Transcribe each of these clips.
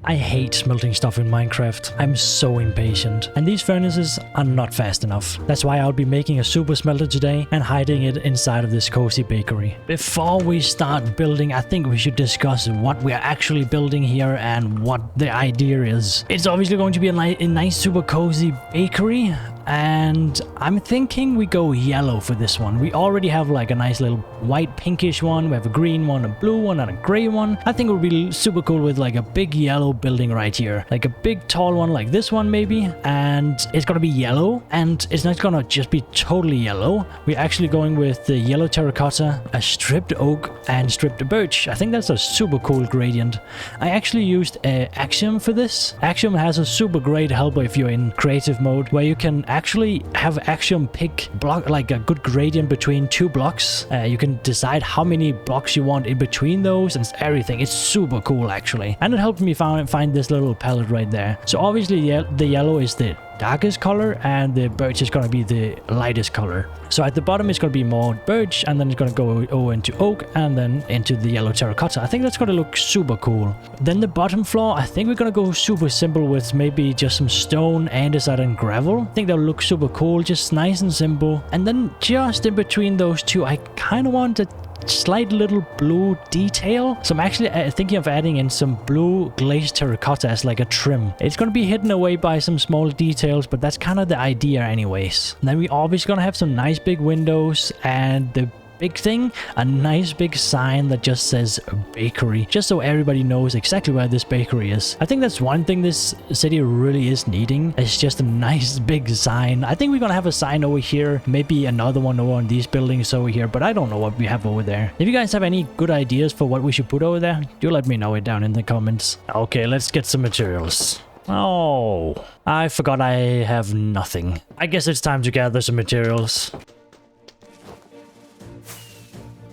I hate smelting stuff in Minecraft. I'm so impatient. And these furnaces are not fast enough. That's why I'll be making a super smelter today and hiding it inside of this cozy bakery. Before we start building, I think we should discuss what we're actually building here and what the idea is. It's obviously going to be a nice super cozy bakery. And I'm thinking we go yellow for this one. We already have like a nice little white pinkish one. We have a green one, a blue one, and a gray one. I think it would be super cool with like a big yellow building right here. Like a big tall one like this one maybe. And it's gonna be yellow. And it's not gonna just be totally yellow. We're actually going with the yellow terracotta, a stripped oak, and stripped birch. I think that's a super cool gradient. I actually used Axiom for this. Axiom has a super great helper if you're in creative mode, where you can actually have Axiom pick block like a good gradient between two blocks. You can decide how many blocks you want in between those and everything. It's super cool actually, and it helped me find this little palette right there. So obviously the yellow is the darkest color and the birch is going to be the lightest color. So at the bottom it's going to be more birch, and then it's going to go over into oak and then into the yellow terracotta. I think that's going to look super cool. Then the bottom floor, I think we're going to go super simple with maybe just some stone, andesite, and gravel. I think that'll look super cool, just nice and simple. And then just in between those two, I kind of want a slight little blue detail. So I'm actually thinking of adding in some blue glazed terracotta as like a trim. It's going to be hidden away by some small details, but that's kind of the idea anyways. And then we obviously going to have some nice big windows, and the big thing, a nice big sign that just says bakery, just so everybody knows exactly where this bakery is. I think that's one thing this city really is needing. It's just a nice big sign. I think we're gonna have a sign over here, maybe another one over on these buildings over here, but I don't know what we have over there. If you guys have any good ideas for what we should put over there, do let me know it down in the comments. Okay, let's get some materials. Oh, I forgot I have nothing. I guess it's time to gather some materials.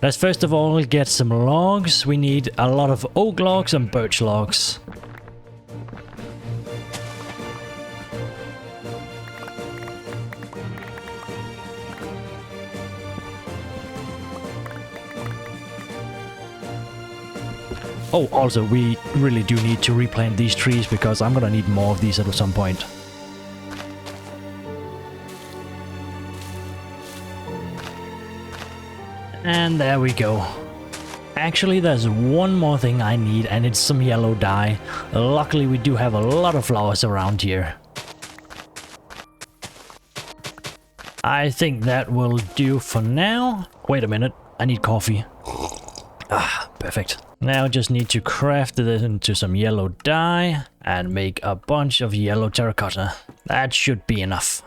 Let's first of all get some logs. We need a lot of oak logs and birch logs. Oh, also we really do need to replant these trees because I'm gonna need more of these at some point. And there we go. Actually, there's one more thing I need, and it's some yellow dye. Luckily, we do have a lot of flowers around here. I think that will do for now. Wait a minute, I need coffee. Ah, perfect. Now just need to craft it into some yellow dye and make a bunch of yellow terracotta. That should be enough.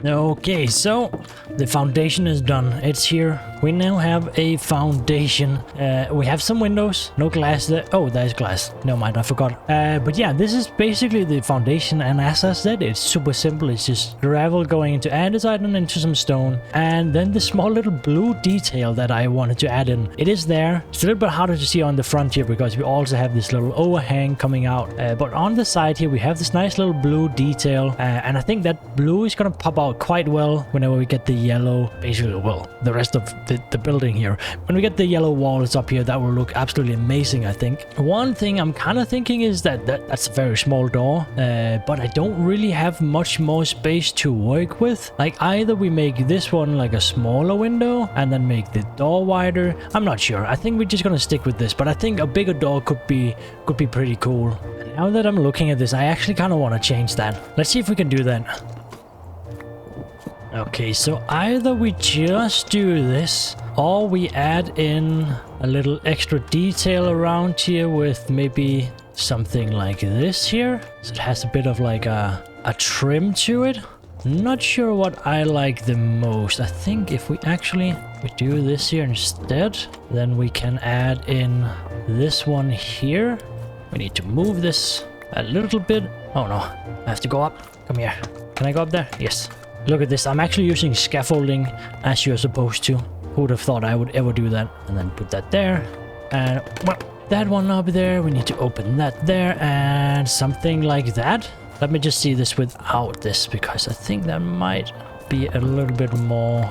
Okay, so the foundation is done. It's here. We now have a foundation. We have some windows. No glass there. Oh, there's glass. Never mind, I forgot. But yeah, this is basically the foundation. And as I said, it's super simple. It's just gravel going into andesite and into some stone. And then the small little blue detail that I wanted to add in. It is there. It's a little bit harder to see on the front here because we also have this little overhang coming out. But on the side here, we have this nice little blue detail. And I think that blue is going to pop out quite well whenever we get the yellow. Basically, well, the rest of the the building here. When we get the yellow walls up here, that will look absolutely amazing, I think. One thing I'm kind of thinking is that's a very small door, but I don't really have much more space to work with. Like, either we make this one like a smaller window and then make the door wider. I'm not sure. I think we're just gonna stick with this, but I think a bigger door could be pretty cool. And now that I'm looking at this, I actually kind of want to change that. Let's see if we can do that. Okay, so either we just do this, or we add in a little extra detail around here with maybe something like this here. So it has a bit of like a trim to it. Not sure what I like the most. I think if we do this here instead, then we can add in this one here. We need to move this a little bit. Oh no, I have to go up. Come here. Can I go up there? Yes. Look at this. I'm actually using scaffolding as you're supposed to. Who would have thought I would ever do that? And then put that there. And well, that one up there. We need to open that there and something like that. Let me just see this without this, because I think that might be a little bit more.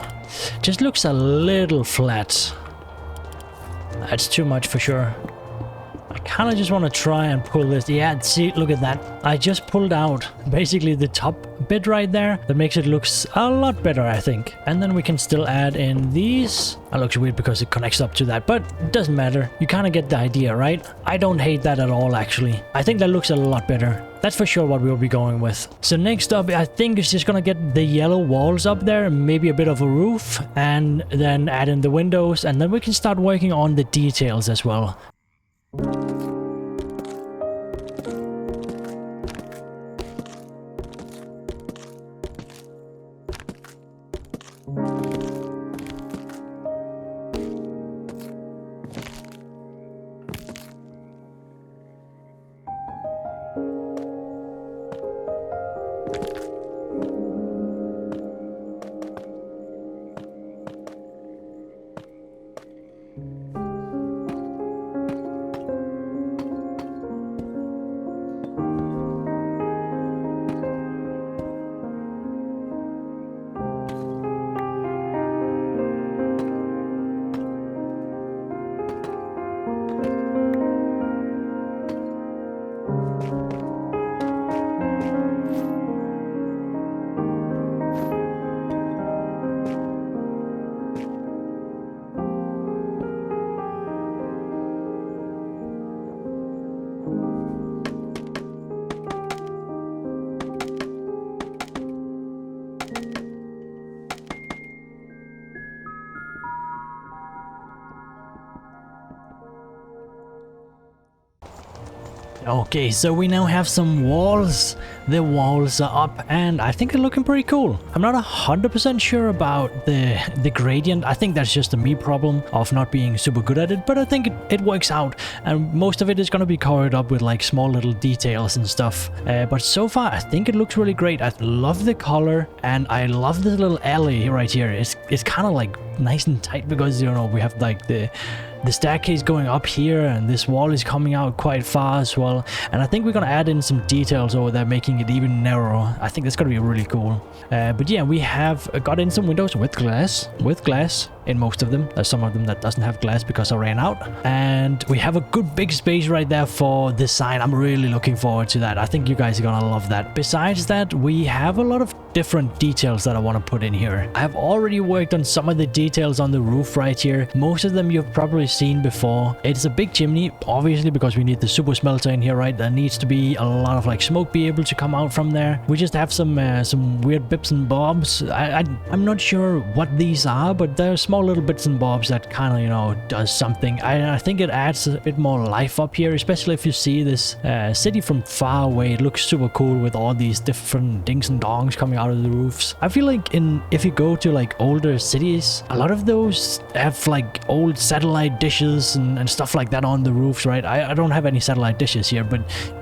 Just looks a little flat. That's too much for sure. I kind of just want to try and pull this. Yeah, see, look at that. I just pulled out basically the top bit right there. That makes it look a lot better, I think. And then we can still add in these. That looks weird because it connects up to that, but it doesn't matter. You kind of get the idea, right? I don't hate that at all, actually. I think that looks a lot better. That's for sure what we'll be going with. So next up, I think it's just gonna get the yellow walls up there, maybe a bit of a roof, and then add in the windows, and then we can start working on the details as well. Okay, so we now have some walls. The walls are up and I think they're looking pretty cool. I'm not 100% sure about the gradient. I think that's just a me problem of not being super good at it, but I think it works out. And most of it is going to be covered up with like small little details and stuff. But so far, I think it looks really great. I love the color and I love this little alley right here. It's kind of like nice and tight because, you know, we have like the staircase going up here and this wall is coming out quite far as well. And I think we're going to add in some details over there, making it even narrower. I think that's going to be really cool. But yeah, we have got in some windows with glass in most of them. There's some of them that doesn't have glass because I ran out. And we have a good big space right there for the sign. I'm really looking forward to that. I think you guys are going to love that. Besides that, we have a lot of different details that I want to put in here. I have already worked on some of the details on the roof right here. Most of them you've probably seen before. It's a big chimney, obviously, because we need the super smelter in here, right? There needs to be a lot of like smoke be able to come out from there. We just have some weird bits and bobs. I'm not sure what these are, but they're small little bits and bobs that kind of, you know, does something. I think it adds a bit more life up here, especially if you see this city from far away. It looks super cool with all these different dings and dongs coming out of the roofs. I feel like if you go to like older cities, a lot of those have like old satellite dishes and stuff like that on the roofs, right? I don't have any satellite dishes here, but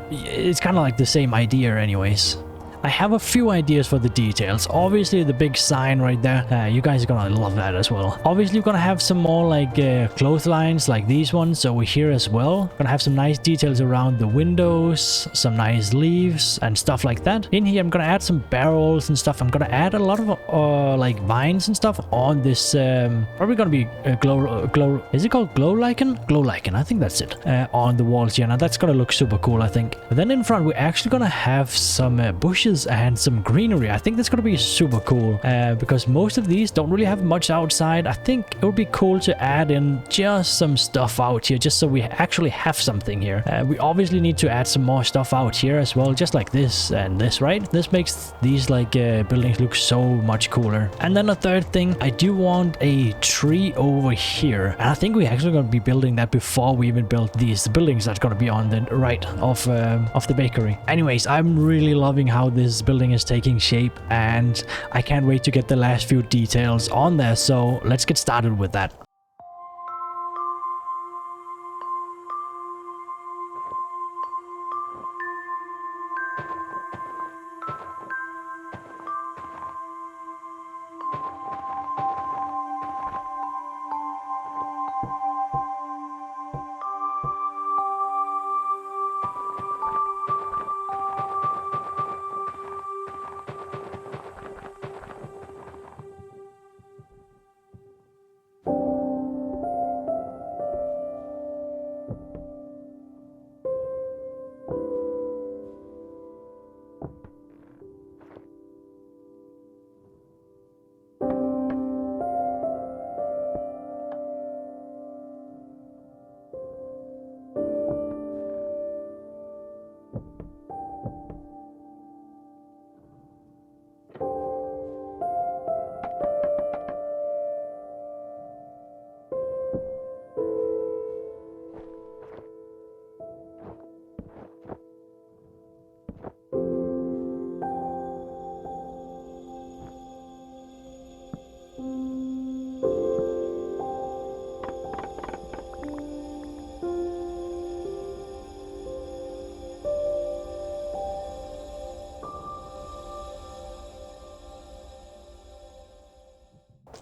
it's kind of like the same idea anyways. I have a few ideas for the details. Obviously, the big sign right there, you guys are gonna love that as well. Obviously, we're gonna have some more like clotheslines like these ones over here as well. Gonna have some nice details around the windows, some nice leaves and stuff like that. In here, I'm gonna add some barrels and stuff. I'm gonna add a lot of like vines and stuff on this. Probably gonna be glow. Is it called glow lichen? Glow lichen, I think that's it. On the walls here. Now that's gonna look super cool, I think. But then in front, we're actually gonna have some bushes and some greenery. I think that's gonna be super cool because most of these don't really have much outside. I think it would be cool to add in just some stuff out here, just so we actually have something here. We obviously need to add some more stuff out here as well, just like this and this, right? This makes these like buildings look so much cooler. And then a third thing, I do want a tree over here, and I think we're actually going to be building that before we even build these buildings that's going to be on the right of the bakery. Anyways, I'm really loving how this building is taking shape, and I can't wait to get the last few details on there, so let's get started with that.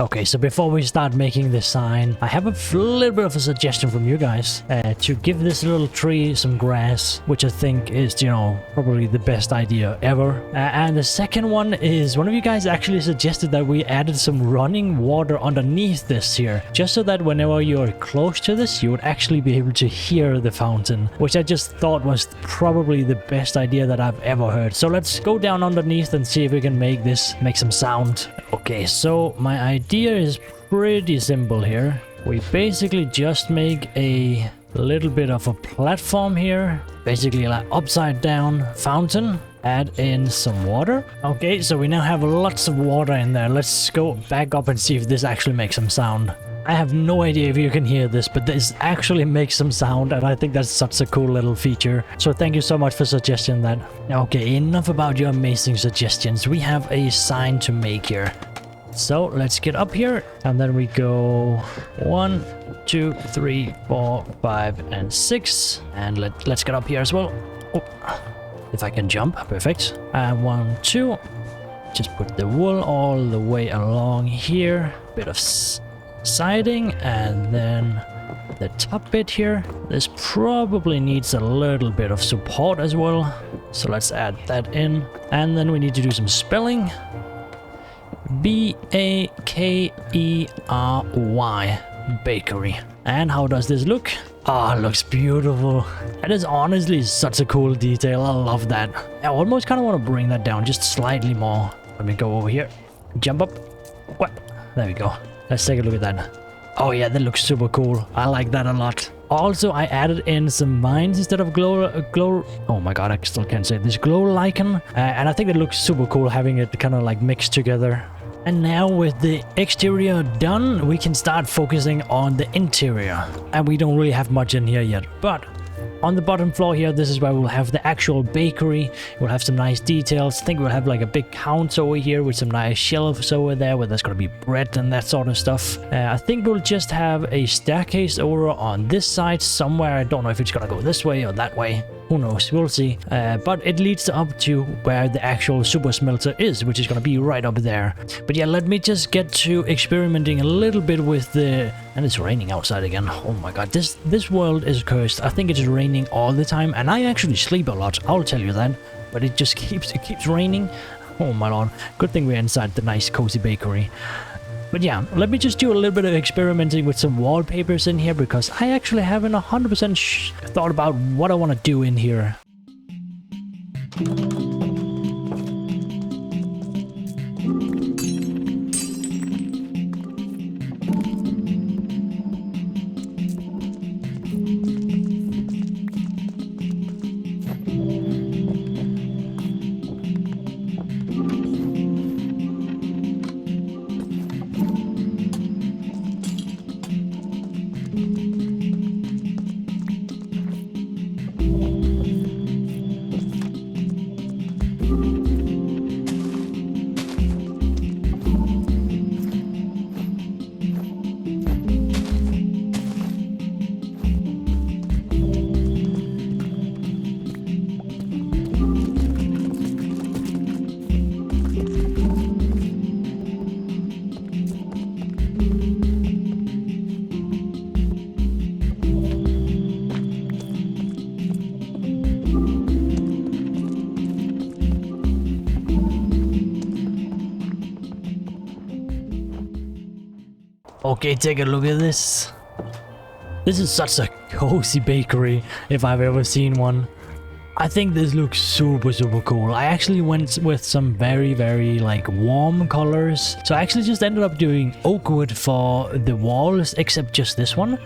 Okay, so before we start making this sign, I have a little bit of a suggestion from you guys to give this little tree some grass, which I think is, you know, probably the best idea ever. And the second one is one of you guys actually suggested that we added some running water underneath this here, just so that whenever you're close to this, you would actually be able to hear the fountain, which I just thought was probably the best idea that I've ever heard. So let's go down underneath and see if we can make some sound. Okay, so my idea is pretty simple here. We basically just make a little bit of a platform here, basically like upside down fountain. Add in some water. Okay, so we now have lots of water in there. Let's go back up and see if this actually makes some sound. I have no idea if you can hear this, but this actually makes some sound, and I think that's such a cool little feature. So thank you so much for suggesting that. Okay, enough about your amazing suggestions. We have a sign to make here. So let's get up here, and then we go 1, 2, 3, 4, 5, and 6. And let's get up here as well. Oh, if I can jump, perfect. And 1, 2. Just put the wool all the way along here. Bit of siding, and then the top bit here. This probably needs a little bit of support as well, so let's add that in. And then we need to do some spelling. Bakery, bakery. And how does this look? Oh, it looks beautiful. That is honestly such a cool detail. I love that. I almost kind of want to bring that down just slightly more. Let me go over here, jump up. What? There we go. Let's take a look at that. Oh yeah, that looks super cool. I like that a lot. Also, I added in some vines instead of glow. Oh my god, I still can't say this. Glow lichen. And I think it looks super cool having it kind of like mixed together. And now with the exterior done, we can start focusing on the interior. And we don't really have much in here yet, but on the bottom floor here, this is where we'll have the actual bakery. We'll have some nice details. I think we'll have like a big counter over here with some nice shelves over there where there's gonna be bread and that sort of stuff. I think we'll just have a staircase over on this side somewhere. I don't know if it's gonna go this way or that way. Who knows? We'll see. But it leads up to where the actual super smelter is, which is going to be right up there. But yeah, let me just get to experimenting a little bit with the... And it's raining outside again. Oh my god, this world is cursed. I think it's raining all the time, and I actually sleep a lot, I'll tell you that. But it just keeps raining. Oh my lord. Good thing we're inside the nice cozy bakery. But yeah, let me just do a little bit of experimenting with some wallpapers in here, because I actually haven't 100% thought about what I want to do in here. Okay, take a look at this. This is such a cozy bakery, if I've ever seen one. I think this looks super cool. I actually went with some very like warm colors. So I actually just ended up doing oak wood for the walls, except just this one.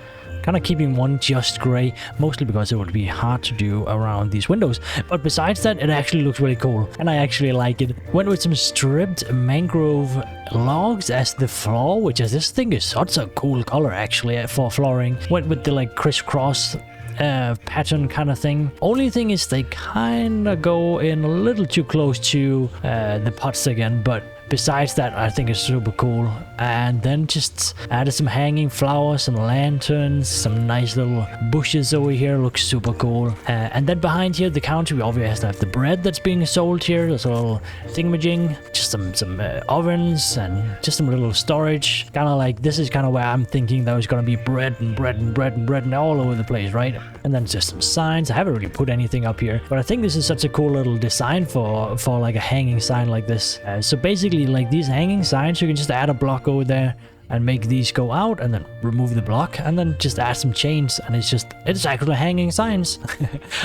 Kind of keeping one just gray, mostly because it would be hard to do around these windows. But besides that, it actually looks really cool, and I actually like it. Went with some stripped mangrove logs as the floor, which is, this thing is such a cool color actually for flooring. Went with the like crisscross pattern kind of thing. Only thing is they kind of go in a little too close to the pots again, but besides that, I think it's super cool. And then just added some hanging flowers, some lanterns, some nice little bushes over here. Looks super cool. And then behind here, the counter, we obviously have the bread that's being sold here. There's a little thingamajig, just some ovens and just some little storage. Kind of like, this is kind of where I'm thinking there was going to be bread and all over the place, right? And then just some signs. I haven't really put anything up here, but I think this is such a cool little design for like a hanging sign like this. So basically, like these hanging signs, you can just add a block over there and make these go out, and then remove the block, and then just add some chains, and it's actually hanging signs.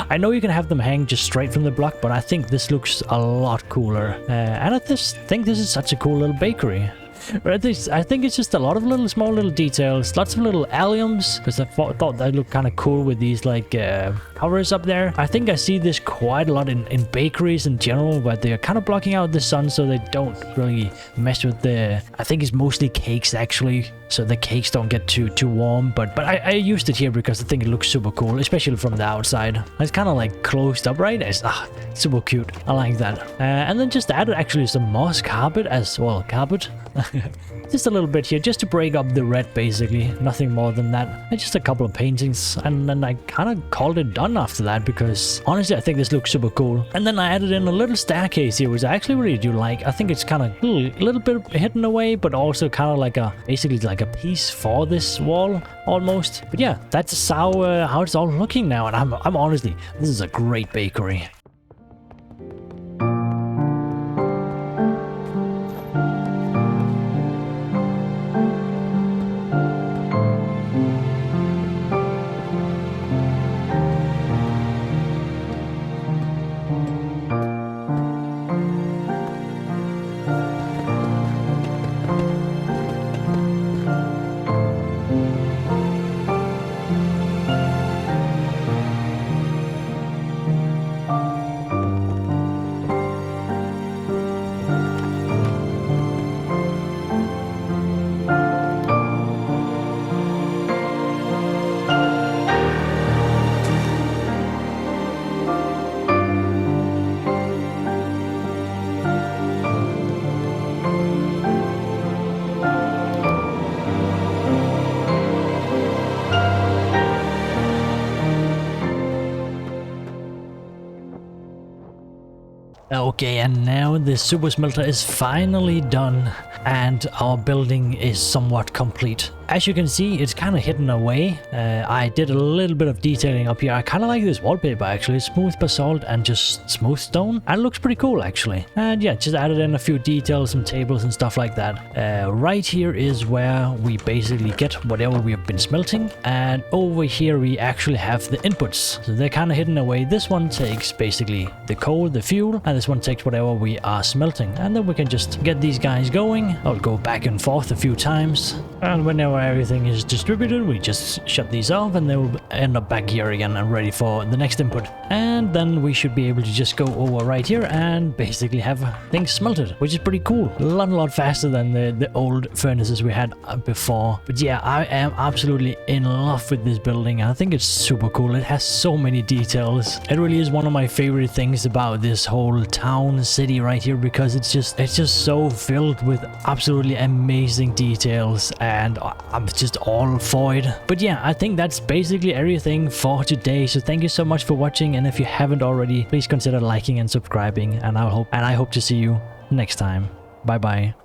I know you can have them hang just straight from the block, but I think this looks a lot cooler. And I just think this is such a cool little bakery. But I think it's just a lot of small little details, lots of little alliums, because I thought that looked kind of cool with these like covers up there. I think I see this quite a lot in bakeries in general, where they're kind of blocking out the sun so they don't really mess with the... I think it's mostly cakes actually, so the cakes don't get too warm. But I used it here because I think it looks super cool, especially from the outside. It's kind of like closed up, right? It's super cute. I like that. And then just added actually some moss carpet as well. Carpet. Just a little bit here, just to break up the red, basically. Nothing more than that. And just a couple of paintings, and then I kind of called it done after that, because honestly, I think this looks super cool. And then I added in a little staircase here, which I actually really do like. I think it's kind of a little bit hidden away, but also kind of like basically like a piece for this wall, almost. But yeah, that's how it's all looking now, and I'm honestly, this is a great bakery. Okay, and now the super smelter is finally done and our building is somewhat complete. As you can see, it's kind of hidden away. I did a little bit of detailing up here. I kind of like this wallpaper actually. Smooth basalt and just smooth stone. And it looks pretty cool actually. And yeah, just added in a few details, some tables and stuff like that. Right here is where we basically get whatever we have been smelting. And over here we actually have the inputs. So they're kind of hidden away. This one takes basically the coal, the fuel, and this one takes whatever we are smelting. And then we can just get these guys going. I'll go back and forth a few times. And whenever everything is distributed, we just shut these off and they will end up back here again and ready for the next input. And then we should be able to just go over right here and basically have things smelted, which is pretty cool. A lot faster than the old furnaces we had before. But yeah, I am absolutely in love with this building. I think it's super cool. It has so many details. It really is one of my favorite things about this whole town city right here, because it's just so filled with absolutely amazing details, and I'm just all for it. But yeah, I think that's basically everything for today. So thank you so much for watching, and if you haven't already, please consider liking and subscribing, and I hope to see you next time. Bye bye.